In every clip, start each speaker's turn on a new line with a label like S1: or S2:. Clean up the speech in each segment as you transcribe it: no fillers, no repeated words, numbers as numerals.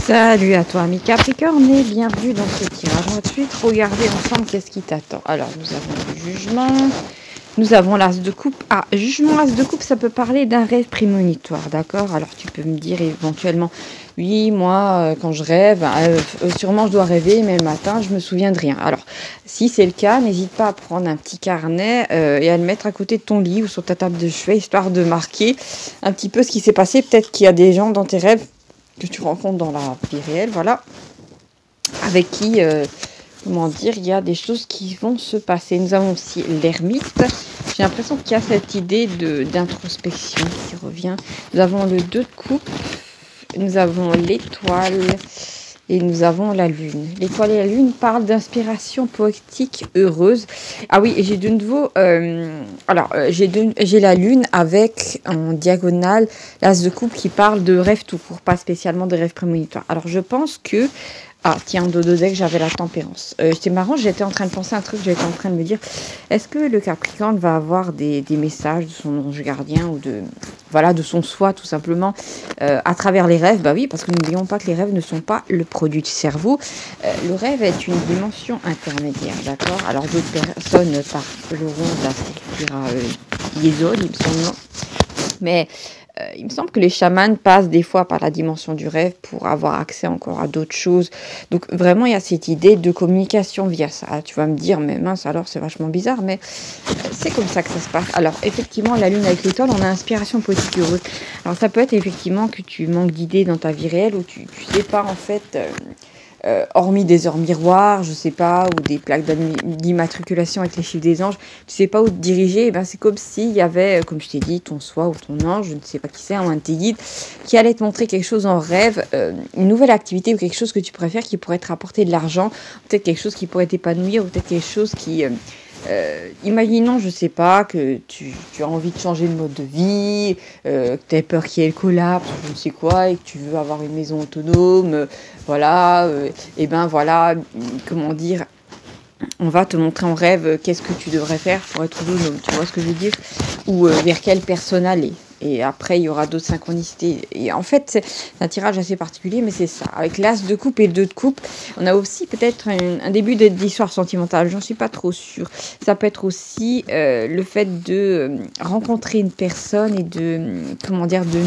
S1: Salut à toi, ami Capricorne, et bienvenue dans ce tirage. On va tout de suite regarder ensemble qu'est-ce qui t'attend. Alors, nous avons le jugement, nous avons l'as de coupe. Ah, jugement, as de coupe, ça peut parler d'un rêve prémonitoire, d'accord? Alors, tu peux me dire éventuellement, oui, moi, quand je rêve, sûrement je dois rêver, mais le matin, je me souviens de rien. Alors, si c'est le cas, n'hésite pas à prendre un petit carnet et à le mettre à côté de ton lit ou sur ta table de chevet, histoire de marquer un petit peu ce qui s'est passé. Peut-être qu'il y a des gens dans tes rêves que tu rencontres dans la vie réelle, voilà, avec qui, comment dire, il y a des choses qui vont se passer. Nous avons aussi l'ermite. J'ai l'impression qu'il y a cette idée d'introspection qui revient. Nous avons le 2 de coupe, nous avons l'étoile et nous avons la lune. L'étoile et la lune parlent d'inspiration poétique heureuse. Ah oui, et j'ai de nouveau... j'ai la lune avec en diagonale l'as de coupe qui parle de rêves tout court, pas spécialement de rêves prémonitoires. Alors je pense que... Ah, tiens, dodo deck, j'avais la tempérance. C'était marrant, j'étais en train de penser à un truc, j'étais en train de me dire, est-ce que le Capricorne va avoir des messages de son ange gardien ou de son soi, tout simplement, à travers les rêves? Bah oui, parce que n'oublions pas que les rêves ne sont pas le produit du cerveau. Le rêve est une dimension intermédiaire, d'accord? Alors, d'autres personnes parleront de la structure liaison, il me semble, mais... il me semble que les chamans passent des fois par la dimension du rêve pour avoir accès encore à d'autres choses. Donc vraiment, il y a cette idée de communication via ça. Tu vas me dire, mais mince, alors c'est vachement bizarre, mais c'est comme ça que ça se passe. Alors effectivement, la lune avec l'étoile, on a inspiration poétique heureuse. Alors ça peut être effectivement que tu manques d'idées dans ta vie réelle ou tu sais pas en fait... hormis des heures miroirs, je sais pas, ou des plaques d'immatriculation avec les chiffres des anges, tu sais pas où te diriger, et ben c'est comme s'il y avait, comme je t'ai dit, ton soi ou ton ange, je ne sais pas qui c'est, un de tes guides, qui allait te montrer quelque chose en rêve, une nouvelle activité ou quelque chose que tu préfères qui pourrait te rapporter de l'argent, peut-être quelque chose qui pourrait t'épanouir, ou peut-être quelque chose qui... imaginons, je sais pas, que tu as envie de changer de mode de vie, que tu as peur qu'il y ait le collapse, je ne sais quoi, et que tu veux avoir une maison autonome, voilà, et ben voilà, comment dire, on va te montrer en rêve qu'est-ce que tu devrais faire pour être autonome, tu vois ce que je veux dire, ou vers quelle personne aller. Et après, il y aura d'autres synchronicités. Et en fait, c'est un tirage assez particulier, mais c'est ça. Avec l'as de coupe et le 2 de coupe, on a aussi peut-être un début d'histoire sentimentale. J'en suis pas trop sûre. Ça peut être aussi le fait de rencontrer une personne et de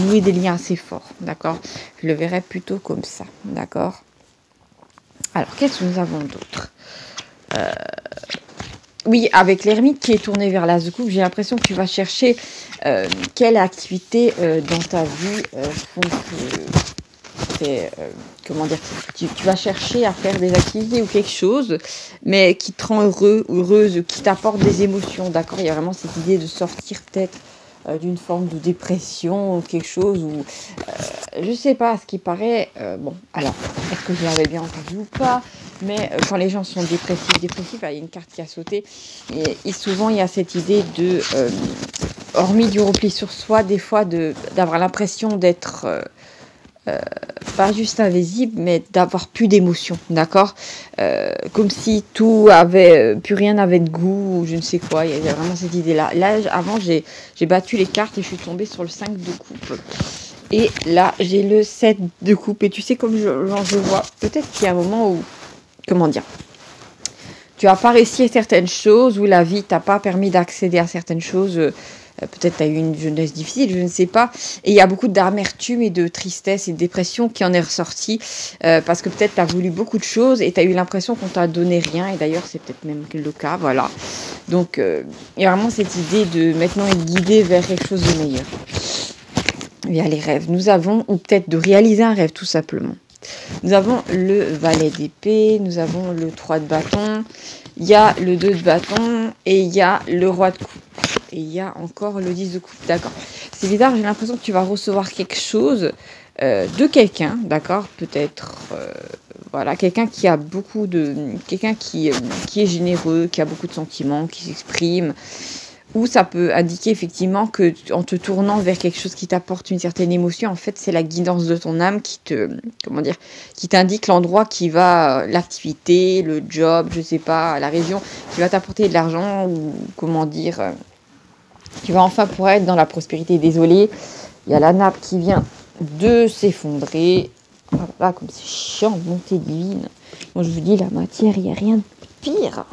S1: nouer des liens assez forts. D'accord? Je le verrais plutôt comme ça. D'accord? Alors, qu'est-ce que nous avons d'autre? Oui, avec l'ermite qui est tourné vers l'as de coupe, j'ai l'impression que tu vas chercher quelle activité dans ta vie font que tu vas chercher à faire des activités ou quelque chose, mais qui te rend heureux ou heureuse, qui t'apporte des émotions, d'accord? Il y a vraiment cette idée de sortir peut-être d'une forme de dépression ou quelque chose où je sais pas, ce qui paraît bon, alors est-ce que je l'avais bien entendu ou pas, mais quand les gens sont dépressifs, il y a une carte qui a sauté et souvent il y a cette idée de hormis du repli sur soi, des fois d'avoir l'impression d'être pas juste invisible, mais d'avoir plus d'émotions, d'accord, comme si tout avait, plus rien n'avait de goût, ou je ne sais quoi, il y a vraiment cette idée-là. Là, avant, j'ai battu les cartes et je suis tombée sur le 5 de coupe. Et là, j'ai le 7 de coupe, et tu sais, comme je vois, peut-être qu'il y a un moment où, comment dire, tu n'as pas réussi à certaines choses, ou la vie t'a pas permis d'accéder à certaines choses, peut-être tu as eu une jeunesse difficile, je ne sais pas. Et il y a beaucoup d'amertume et de tristesse et de dépression qui en est ressorti parce que peut-être tu as voulu beaucoup de choses et tu as eu l'impression qu'on t'a donné rien. Et d'ailleurs, c'est peut-être même le cas, voilà. Donc, il y a vraiment cette idée de maintenant être guidé vers quelque chose de meilleur. Via les rêves. Nous avons, ou peut-être de réaliser un rêve tout simplement. Nous avons le valet d'épée, nous avons le 3 de bâton, il y a le 2 de bâton et il y a le roi de coupe. Et il y a encore le 10 de coupe, d'accord. C'est bizarre, j'ai l'impression que tu vas recevoir quelque chose de quelqu'un, d'accord. Peut-être, voilà, quelqu'un qui a beaucoup de... Quelqu'un qui est généreux, qui a beaucoup de sentiments, qui s'exprime. Ou ça peut indiquer effectivement que en te tournant vers quelque chose qui t'apporte une certaine émotion, en fait, c'est la guidance de ton âme qui qui t'indique l'endroit qui va, l'activité, le job, je sais pas, la région, qui va t'apporter de l'argent ou tu vas enfin pouvoir être dans la prospérité. Désolé, il y a la nappe qui vient de s'effondrer. Voilà, comme c'est chiant, montée divine. Moi, je vous dis, la matière, il n'y a rien de pire.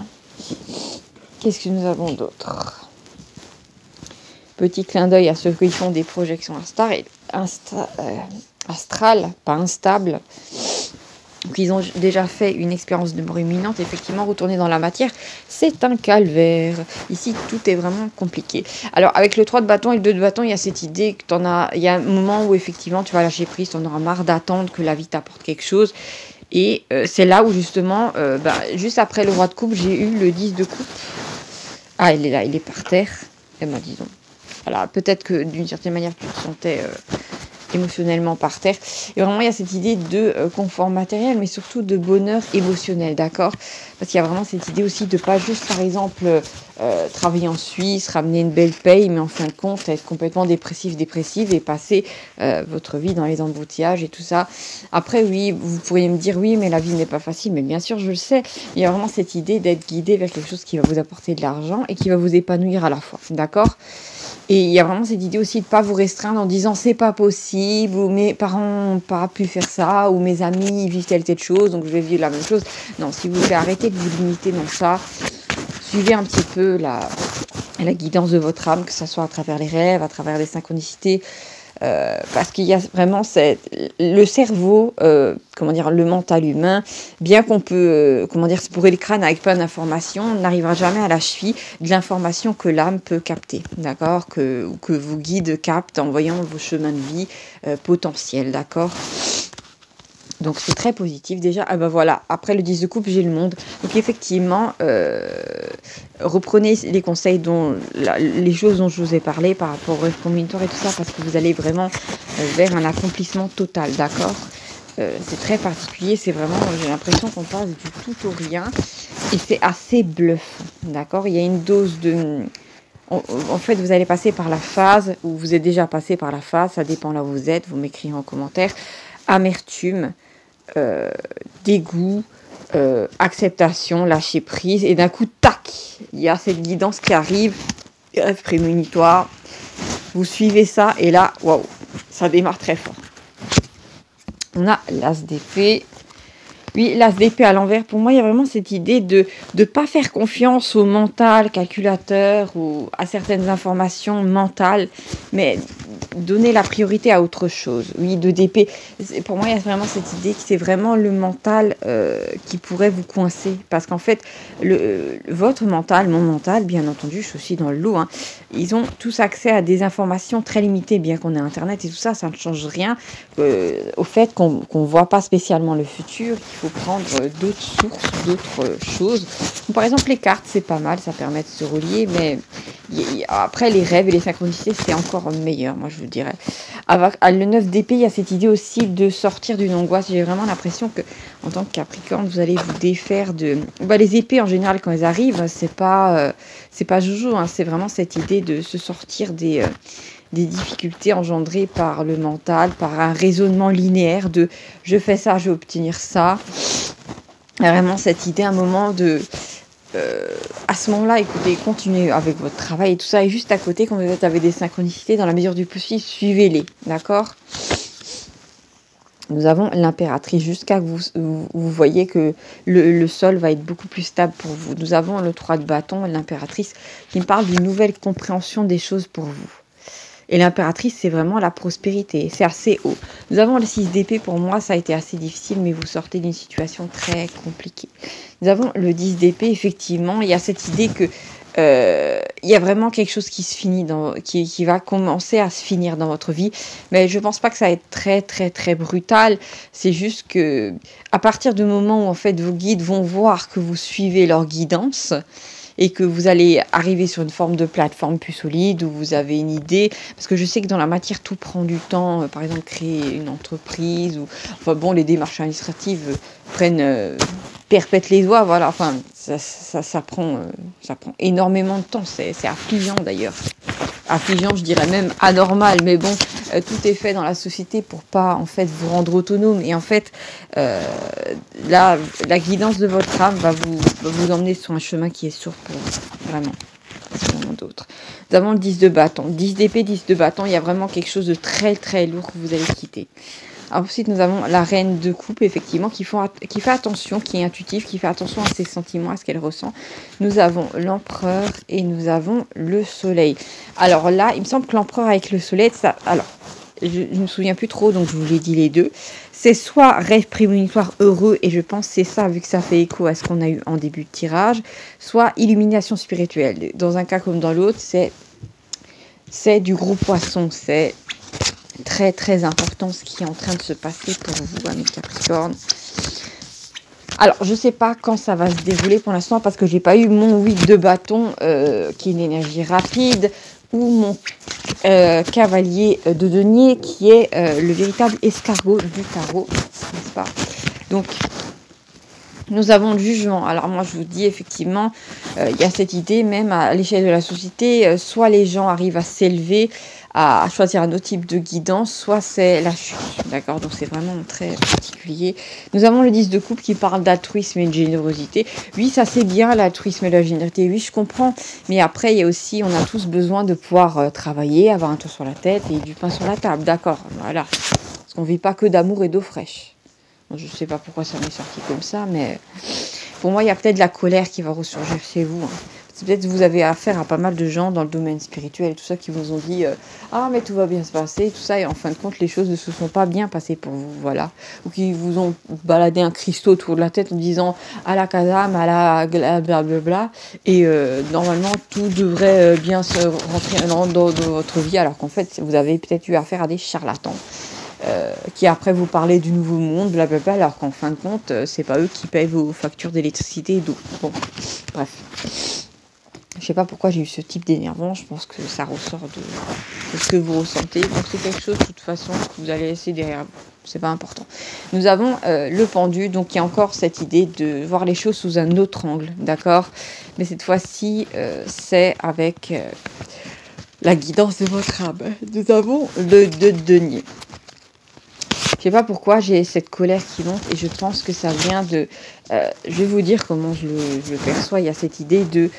S1: Qu'est-ce que nous avons d'autre? Petit clin d'œil à ceux qui font des projections astrales, pas instables. Ils ont déjà fait une expérience de mort imminente. Effectivement, retourner dans la matière, c'est un calvaire. Ici, tout est vraiment compliqué. Alors, avec le 3 de bâton et le 2 de bâton, il y a cette idée que il y a un moment où, effectivement, tu vas lâcher prise, tu en auras marre d'attendre que la vie t'apporte quelque chose. Et c'est là où, justement, juste après le roi de coupe, j'ai eu le 10 de coupe. Ah, il est là, il est par terre. Eh ben, disons. Voilà, peut-être que, d'une certaine manière, tu te sentais... émotionnellement par terre. Et vraiment, il y a cette idée de confort matériel, mais surtout de bonheur émotionnel, d'accord? Parce qu'il y a vraiment cette idée aussi de pas juste, par exemple, travailler en Suisse, ramener une belle paye, mais en fin de compte, être complètement dépressive et passer votre vie dans les embouteillages et tout ça. Après, oui, vous pourriez me dire, oui, mais la vie n'est pas facile, mais bien sûr, je le sais. Il y a vraiment cette idée d'être guidé vers quelque chose qui va vous apporter de l'argent et qui va vous épanouir à la fois, d'accord? Et il y a vraiment cette idée aussi de ne pas vous restreindre en disant c'est pas possible, ou mes parents n'ont pas pu faire ça, ou mes amis vivent telle chose, donc je vais vivre la même chose. Non, s'il vous plaît, arrêtez de vous limiter dans ça. Suivez un petit peu la guidance de votre âme, que ce soit à travers les rêves, à travers les synchronicités. Parce qu'il y a vraiment le cerveau, le mental humain, bien qu'on peut, se bourrer le crâne avec plein d'informations, on n'arrivera jamais à la cheville de l'information que l'âme peut capter, d'accord, que vos guides captent en voyant vos chemins de vie potentiels, d'accord. Donc c'est très positif déjà. Ah ben voilà, après le 10 de coupe, j'ai le monde. Donc effectivement, reprenez les conseils les choses dont je vous ai parlé par rapport au rêve combinatoire et tout ça, parce que vous allez vraiment vers un accomplissement total, d'accord. C'est très particulier, c'est vraiment, j'ai l'impression qu'on passe du tout au rien, et c'est assez bluffant, d'accord. Il y a une dose de... En fait, vous allez passer par la phase, ou vous êtes déjà passé par la phase, ça dépend là où vous êtes, vous m'écrivez en commentaire, amertume, dégoût, acceptation, lâcher prise, et d'un coup, tac, il y a cette guidance qui arrive, rêve prémonitoire, vous suivez ça, et là, waouh, ça démarre très fort. On a l'as d'épée. Oui, l'as d'épée à l'envers, pour moi, il y a vraiment cette idée de ne pas faire confiance au mental, calculateur, ou à certaines informations mentales, mais donner la priorité à autre chose. Oui, 2 d'épée. Pour moi, il y a vraiment cette idée que c'est vraiment le mental qui pourrait vous coincer. Parce qu'en fait, votre mental, mon mental, bien entendu, je suis aussi dans le lot, hein, ils ont tous accès à des informations très limitées, bien qu'on ait Internet et tout ça, ça ne change rien au fait qu'on ne voit pas spécialement le futur. Il faut prendre d'autres sources, d'autres choses. Par exemple, les cartes, c'est pas mal, ça permet de se relier, mais après, les rêves et les synchronicités, c'est encore meilleur, moi, je vous dirais. À le 9 d'épée, il y a cette idée aussi de sortir d'une angoisse. J'ai vraiment l'impression que, en tant que Capricorne, vous allez vous défaire de... les épées, en général, quand elles arrivent, c'est pas joujou, hein, c'est vraiment cette idée de se sortir des difficultés engendrées par le mental, par un raisonnement linéaire de « je fais ça, je vais obtenir ça ». Vraiment cette idée, un moment de... à ce moment-là, écoutez, continuez avec votre travail et tout ça. Et juste à côté, quand vous êtes avec des synchronicités, dans la mesure du possible, suivez-les, d'accord ? Nous avons l'impératrice, jusqu'à que vous voyez que le sol va être beaucoup plus stable pour vous. Nous avons le 3 de bâton, l'impératrice, qui me parle d'une nouvelle compréhension des choses pour vous. Et l'impératrice, c'est vraiment la prospérité. C'est assez haut. Nous avons le 6 d'épée. Pour moi, ça a été assez difficile, mais vous sortez d'une situation très compliquée. Nous avons le 10 d'épée. Effectivement, il y a cette idée que il y a vraiment quelque chose qui se finit, qui va commencer à se finir dans votre vie. Mais je ne pense pas que ça va être très, très, très brutal. C'est juste que à partir du moment où, en fait, vos guides vont voir que vous suivez leur guidance, et que vous allez arriver sur une forme de plateforme plus solide, où vous avez une idée, parce que je sais que dans la matière, tout prend du temps, par exemple, créer une entreprise, les démarches administratives perpètent les doigts, voilà, enfin, ça prend énormément de temps, c'est affligeant d'ailleurs. Affligeant, je dirais même anormal, mais bon, tout est fait dans la société pour pas, en fait, vous rendre autonome, et en fait, la guidance de votre âme va vous emmener sur un chemin qui est sûr pour vous, vraiment. D'autres. Nous avons le 10 de bâton. 10 d'épée, 10 de bâton, il y a vraiment quelque chose de très très lourd que vous allez quitter. Ensuite, nous avons la reine de coupe, effectivement, qui fait attention, qui est intuitive, qui fait attention à ses sentiments, à ce qu'elle ressent. Nous avons l'empereur et nous avons le soleil. Alors là, il me semble que l'empereur avec le soleil, ça... Alors, je ne me souviens plus trop, donc je vous l'ai dit les deux. C'est soit rêve prémonitoire heureux, et je pense que c'est ça, vu que ça fait écho à ce qu'on a eu en début de tirage, soit illumination spirituelle. Dans un cas comme dans l'autre, c'est du gros poisson, c'est très très important ce qui est en train de se passer pour vous, amis Capricorne. Alors, je ne sais pas quand ça va se dérouler pour l'instant parce que j'ai pas eu mon 8 de bâton qui est une énergie rapide ou mon cavalier de denier qui est le véritable escargot du tarot, n'est-ce pas? Donc, nous avons le jugement. Alors moi, je vous dis effectivement, il y a cette idée même à l'échelle de la société, soit les gens arrivent à s'élever, à choisir un autre type de guidance, soit c'est la chute, d'accord? Donc c'est vraiment très particulier. Nous avons le 10 de coupe qui parle d'altruisme et de générosité. Oui, ça c'est bien, l'altruisme et la générosité, oui, je comprends. Mais après, il y a aussi, on a tous besoin de pouvoir travailler, avoir un toit sur la tête et du pain sur la table, d'accord? Voilà. Parce qu'on ne vit pas que d'amour et d'eau fraîche. Je ne sais pas pourquoi ça m'est sorti comme ça, mais pour moi, il y a peut-être de la colère qui va ressurgir chez vous. Peut-être que vous avez affaire à pas mal de gens dans le domaine spirituel et tout ça qui vous ont dit « Ah, mais tout va bien se passer » tout ça. Et en fin de compte, les choses ne se sont pas bien passées pour vous, voilà. Ou qui vous ont baladé un cristaux autour de la tête en disant « À la Kazam, à la blablabla ». Et normalement, tout devrait bien se rentrer dans votre vie, alors qu'en fait, vous avez peut-être eu affaire à des charlatans. Qui après vous parlez du nouveau monde, blablabla, alors qu'en fin de compte, c'est pas eux qui payent vos factures d'électricité et d'eau. Bon, bref. Je sais pas pourquoi j'ai eu ce type d'énervement, je pense que ça ressort de ce que vous ressentez. Donc c'est quelque chose, de toute façon, que vous allez laisser derrière vous. C'est pas important. Nous avons le pendu, donc il y a encore cette idée de voir les choses sous un autre angle, d'accord? Mais cette fois-ci, c'est avec la guidance de votre âme. Nous avons le 2 de denier. Je sais pas pourquoi j'ai cette colère qui monte et je pense que ça vient de... je vais vous dire comment je le perçois. Il y a cette idée de...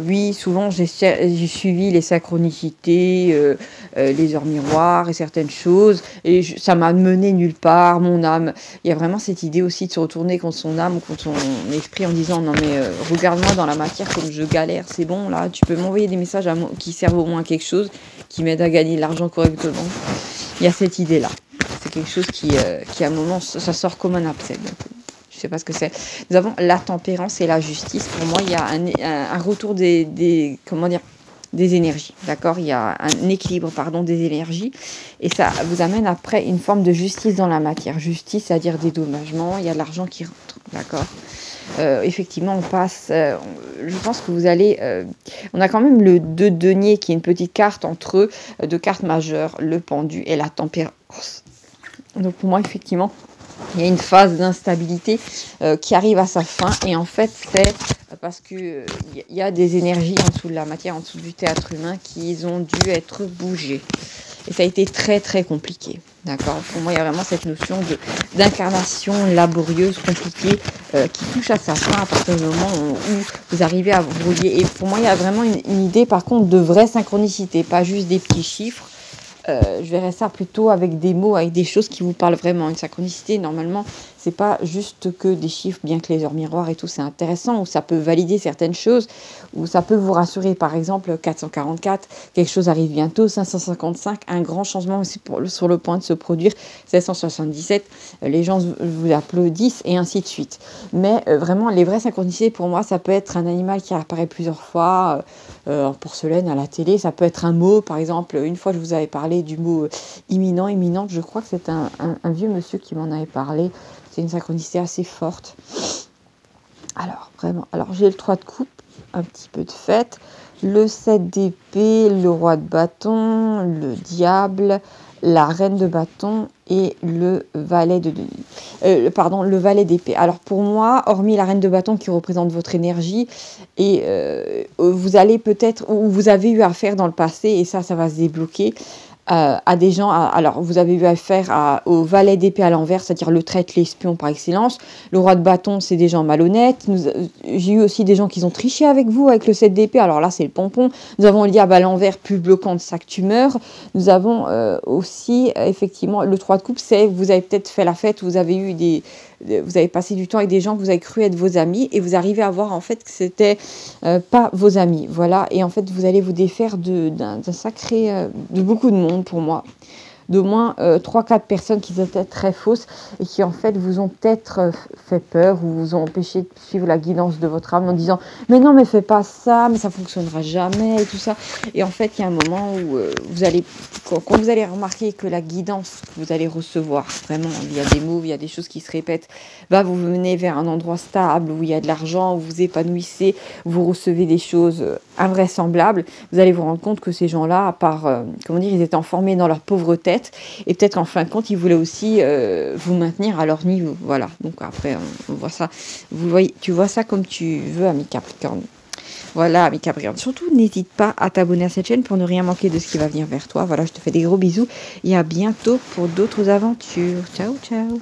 S1: oui, souvent j'ai suivi les synchronicités, les heures miroirs et certaines choses et ça m'a mené nulle part, mon âme. Il y a vraiment cette idée aussi de se retourner contre son âme ou contre son esprit en disant non mais regarde-moi dans la matière comme je galère, c'est bon là, tu peux m'envoyer des messages qui servent au moins à quelque chose, qui m'aident à gagner de l'argent correctement. Il y a cette idée-là. C'est quelque chose qui à un moment, ça sort comme un abcès. Donc, je ne sais pas ce que c'est. Nous avons la tempérance et la justice. Pour moi, il y a un retour des énergies. D'accord? Il y a un équilibre, des énergies. Et ça vous amène après une forme de justice dans la matière. Justice, c'est-à-dire dédommagement. Il y a de l'argent qui rentre. D'accord? Effectivement, on passe... je pense que vous allez... on a quand même le 2 de denier qui est une petite carte entre deux cartes majeures, le pendu et la tempérance. Donc pour moi, effectivement, il y a une phase d'instabilité qui arrive à sa fin. Et en fait, c'est parce qu'il y a des énergies en dessous de la matière, en dessous du théâtre humain, qui ont dû être bougées. Et ça a été très, très compliqué. D'accord? Pour moi, il y a vraiment cette notion d'incarnation laborieuse, compliquée, qui touche à sa fin à partir du moment où vous arrivez à vous relier. Et pour moi, il y a vraiment une idée, par contre, de vraie synchronicité, pas juste des petits chiffres. Je verrais ça plutôt avec des mots, avec des choses qui vous parlent vraiment. Une synchronicité, normalement, c'est pas juste que des chiffres, bien que les heures miroirs et tout, c'est intéressant, ou ça peut valider certaines choses, ou ça peut vous rassurer. Par exemple, 444, quelque chose arrive bientôt, 555, un grand changement aussi sur le point de se produire, 777, les gens vous applaudissent, et ainsi de suite. Mais vraiment, les vraies synchronicités, pour moi, ça peut être un animal qui apparaît plusieurs fois, en porcelaine, à la télé, ça peut être un mot, par exemple, une fois je vous avais parlé du mot imminente, je crois que c'est un vieux monsieur qui m'en avait parlé. C'est une synchronicité assez forte. Alors, vraiment, j'ai le 3 de coupe, un petit peu de fête, le 7 d'épée, le roi de bâton, le diable, la reine de bâton et le valet le valet d'épée. Alors pour moi, hormis la reine de bâton qui représente votre énergie, et vous allez peut-être, ou vous avez eu affaire dans le passé, et ça va se débloquer, à des gens. Alors, vous avez eu affaire au valet d'épée à l'envers, c'est-à-dire le traître, l'espion par excellence. Le roi de bâton, c'est des gens malhonnêtes. J'ai eu aussi des gens qui ont triché avec vous, avec le 7 d'épée. Alors là, c'est le pompon. Nous avons le diable à l'envers, plus bloquant de ça que tu meurs. Nous avons aussi, effectivement, le 3 de coupe, c'est vous avez peut-être fait la fête, vous avez passé du temps avec des gens que vous avez cru être vos amis et vous arrivez à voir en fait que c'était pas vos amis. Voilà, et en fait, vous allez vous défaire d'un sacré, de beaucoup de monde pour moi. D'au moins 3-4 personnes qui étaient très fausses et qui en fait vous ont peut-être fait peur ou vous ont empêché de suivre la guidance de votre âme en disant mais non mais fais pas ça, mais ça fonctionnera jamais et tout ça. Et en fait il y a un moment où quand vous allez remarquer que la guidance que vous allez recevoir, vraiment il y a des mots, il y a des choses qui se répètent, va vous mener vers un endroit stable où il y a de l'argent, où vous vous épanouissez, où vous recevez des choses invraisemblables, vous allez vous rendre compte que ces gens-là, à part, ils étaient enfermés dans leur pauvre tête. Et peut-être qu'en fin de compte, ils voulaient aussi vous maintenir à leur niveau. Voilà. Donc après, on voit ça. Tu vois ça comme tu veux, ami Capricorne. Voilà, ami Capricorne. Surtout, n'hésite pas à t'abonner à cette chaîne pour ne rien manquer de ce qui va venir vers toi. Voilà, je te fais des gros bisous et à bientôt pour d'autres aventures. Ciao, ciao.